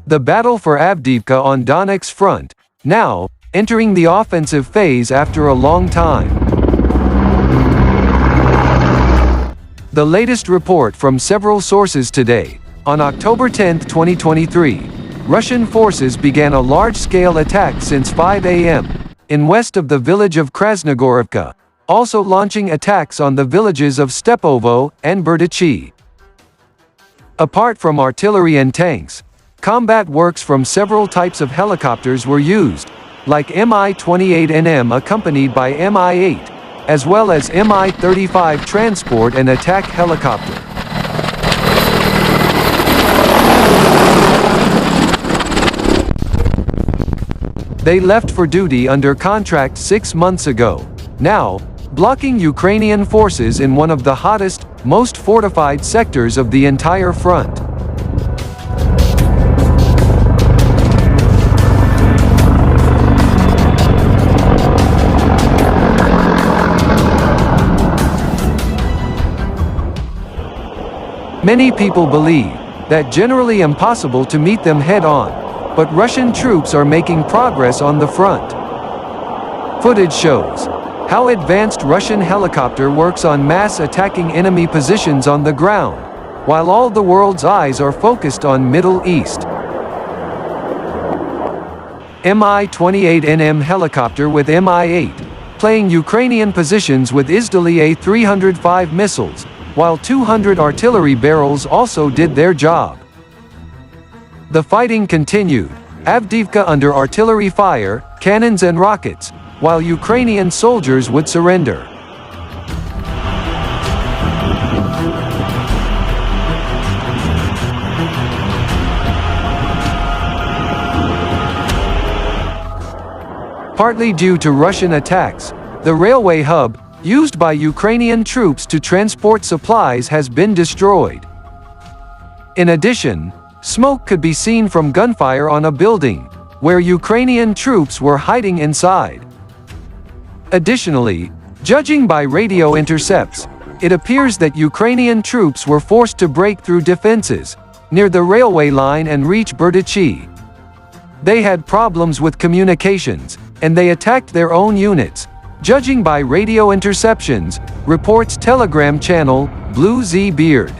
The battle for Avdeevka on Donetsk front, now, entering the offensive phase after a long time. The latest report from several sources today. On October 10, 2023, Russian forces began a large-scale attack since 5 a.m. in west of the village of Krasnogorivka, also launching attacks on the villages of Stepovo and Berdichi. Apart from artillery and tanks, combat works from several types of helicopters were used, like Mi-28NM accompanied by Mi-8, as well as Mi-35 transport and attack helicopter. They left for duty under contract 6 months ago, now, blocking Ukrainian forces in one of the hottest, most fortified sectors of the entire front. Many people believe that generally impossible to meet them head-on, but Russian troops are making progress on the front. Footage shows how advanced Russian helicopter works on mass attacking enemy positions on the ground, while all the world's eyes are focused on Middle East. Mi-28NM helicopter with Mi-8, playing Ukrainian positions with Izdali A-305 missiles, while 200 artillery barrels also did their job. The fighting continued, Avdeevka under artillery fire, cannons and rockets, while Ukrainian soldiers would surrender. Partly due to Russian attacks, the railway hub, used by Ukrainian troops to transport supplies, has been destroyed. In addition, smoke could be seen from gunfire on a building, where Ukrainian troops were hiding inside. Additionally, judging by radio intercepts, it appears that Ukrainian troops were forced to break through defenses near the railway line and reach Berdichi. They had problems with communications, and they attacked their own units, judging by radio interceptions, reports Telegram channel Blue Z Beard.